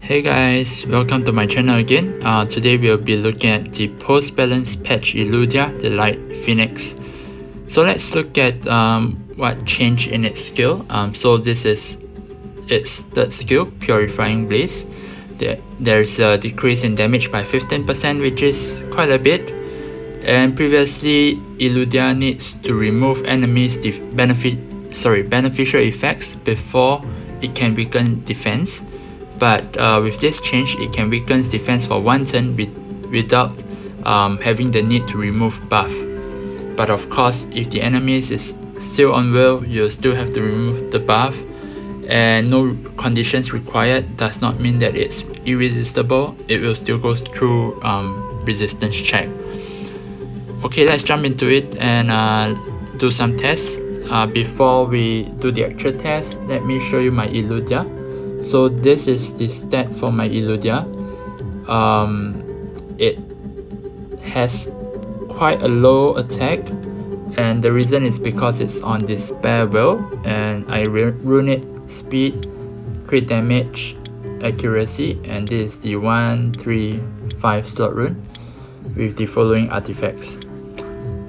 Hey guys, welcome to my channel again. Today we'll be looking at the post-balance patch Eludia, the Light Phoenix. So let's look at what changed in its skill. So this is its third skill, Purifying Blaze. There's a decrease in damage by 15%, which is quite a bit. And previously, Eludia needs to remove enemies' beneficial effects before it can weaken defense. But with this change, it can weaken defense for one turn without having the need to remove buff. But of course, if the enemy is still on will, you'll still have to remove the buff, and no conditions required does not mean that it's irresistible. It will still go through resistance check. Okay, let's jump into it and do some tests. Before we do the actual test, let me show you my Eludia. So this is the stat for my Eludia. It has quite a low attack, and the reason is because it's on this spare will, and I rune it speed, crit damage, accuracy, and this is the 1, 3, 5 slot rune with the following artifacts.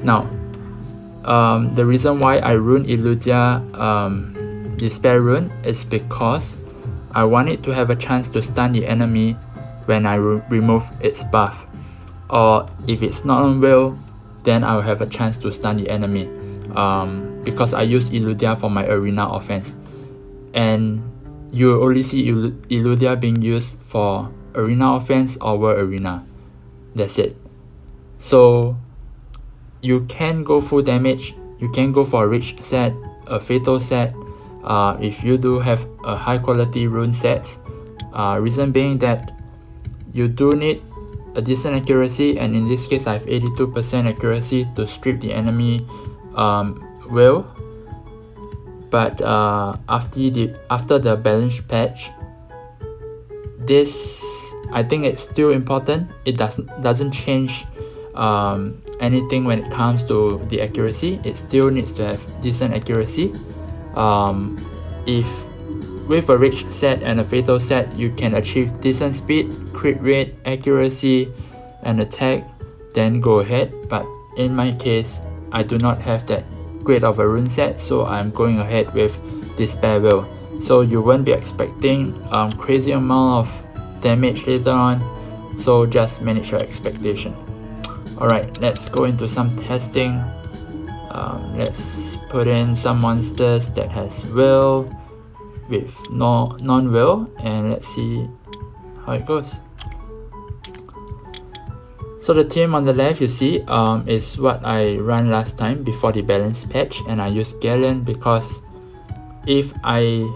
Now, the reason why I rune Eludia the spare rune is because I want it to have a chance to stun the enemy when I remove its buff, or if it's not on will, then I'll have a chance to stun the enemy, because I use Eludia for my arena offense, and you will only see Eludia being used for arena offense or world arena. That's it. So you can go full damage, you can go for a rich set, a fatal set, if you do have a high quality rune sets. Reason being that you do need a decent accuracy, and in this case I have 82% accuracy to strip the enemy will. But after the balance patch, this, I think it's still important. It doesn't change anything when it comes to the accuracy. It still needs to have decent accuracy. If with a rich set and a fatal set you can achieve decent speed, crit rate, accuracy, and attack, then go ahead. But in my case, I do not have that great of a rune set, so I'm going ahead with this spare will. So you won't be expecting crazy amount of damage later on, so just manage your expectation. Alright, let's go into some testing. Let's put in some monsters that has will with non-will, and let's see how it goes. So the team on the left you see is what I ran last time before the balance patch, and I use Galleon because if I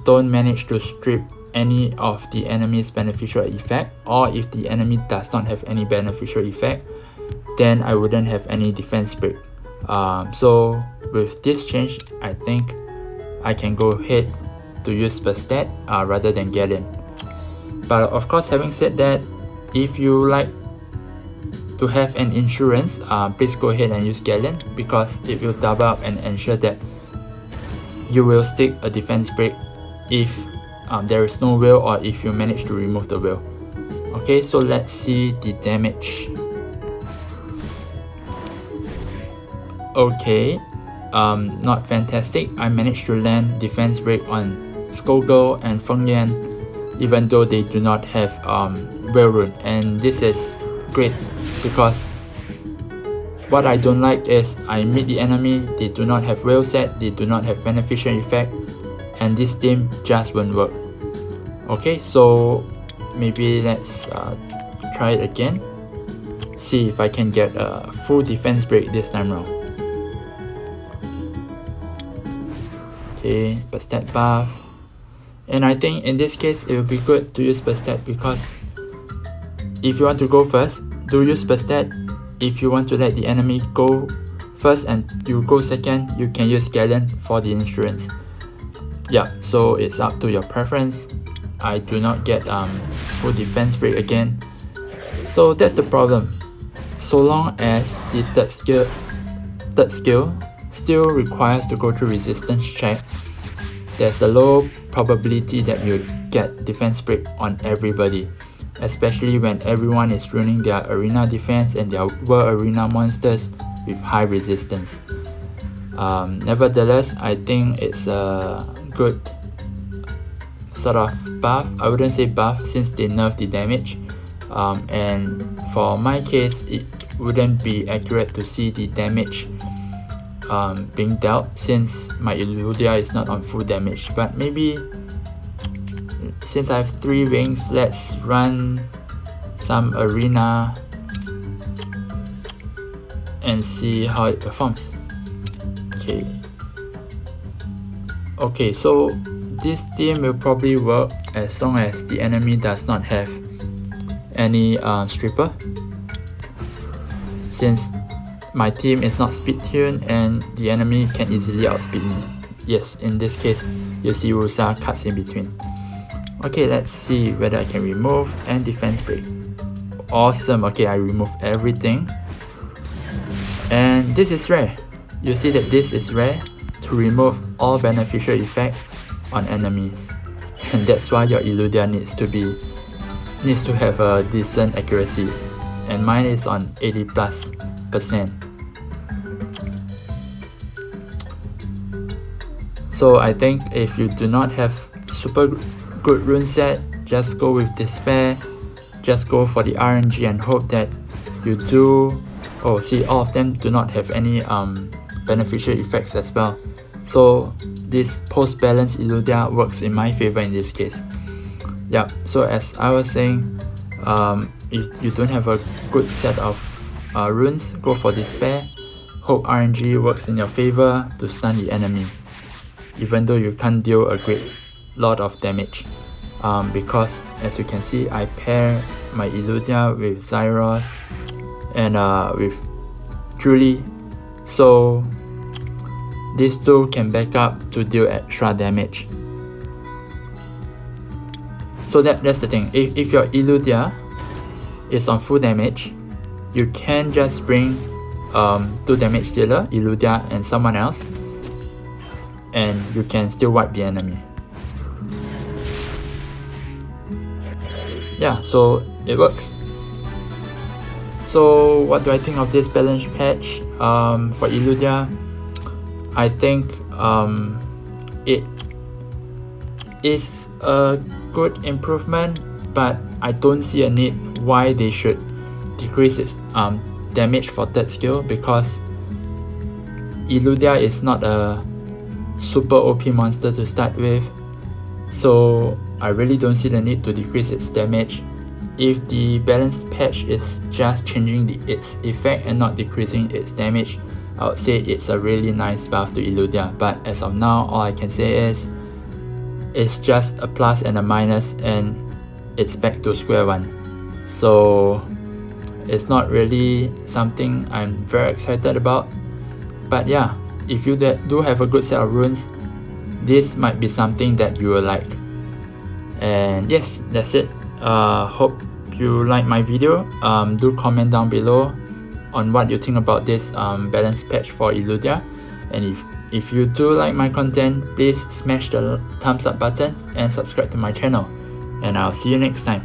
don't manage to strip any of the enemy's beneficial effect, or if the enemy does not have any beneficial effect, then I wouldn't have any defense break. So with this change, I think I can go ahead to use per stat rather than Galleon. But of course, having said that, if you like to have an insurance, please go ahead and use Galleon, because it will double up and ensure that you will stick a defense break if there is no will, or if you manage to remove the will. Okay, so let's see the damage. Okay, not fantastic. I managed to land defense break on Skogel and Fengyan, even though they do not have will rune, and this is great because what I don't like is I meet the enemy, they do not have will set, they do not have beneficial effect, and this team just won't work. Okay, so maybe let's try it again, see if I can get a full defense break this time around. Okay, per stat buff, and I think in this case it will be good to use per stat, because if you want to go first, do use per stat. If you want to let the enemy go first and you go second, you can use Galleon for the insurance. Yeah, so it's up to your preference. I do not get full defense break again, so that's the problem. So long as the third skill still requires to go through resistance check, there's a low probability that you get defense break on everybody, especially when everyone is running their arena defense and their world arena monsters with high resistance. Nevertheless, I think it's a good sort of buff. I wouldn't say buff since they nerfed the damage, and for my case it wouldn't be accurate to see the damage being dealt since my Eludia is not on full damage. But maybe since I have 3 wings, let's run some arena and see how it performs. Okay, so this team will probably work as long as the enemy does not have any stripper, since my team is not speed tuned and the enemy can easily outspeed me. Yes, in this case you see Rusa cuts in between. Okay, let's see whether I can remove and defense break. Awesome. Okay, I remove everything, and this is rare. You see that this is rare to remove all beneficial effect on enemies, and that's why your Eludia needs to have a decent accuracy, and mine is on 80+%. So I think if you do not have super good rune set, just go with Despair, just go for the RNG and hope that you do. Oh, see, all of them do not have any beneficial effects as well, so this post balance Eludia works in my favor in this case. Yeah, so as I was saying, if you don't have a good set of runes, go for Despair, hope RNG works in your favor to stun the enemy, even though you can't deal a great lot of damage, because as you can see, I pair my Eludia with Zyros and with Julie, so these two can back up to deal extra damage. So that's the thing. If your Eludia is on full damage, you can just bring 2 damage dealer, Eludia and someone else, and you can still wipe the enemy. Yeah, so it works. So what do I think of this balance patch for Eludia? I think it is a good improvement, but I don't see a need why they should decrease its damage for 3rd skill, because Eludia is not a super OP monster to start with, so I really don't see the need to decrease its damage. If the balance patch is just changing its effect and not decreasing its damage, I would say it's a really nice buff to Eludia. But as of now, all I can say is it's just a plus and a minus, and it's back to square one. So it's not really something I'm very excited about. But yeah, if you do have a good set of runes, this might be something that you will like. And yes, that's it. Hope you like my video. Do comment down below on what you think about this balance patch for Eludia, and if you do like my content, please smash the thumbs up button and subscribe to my channel, and I'll see you next time.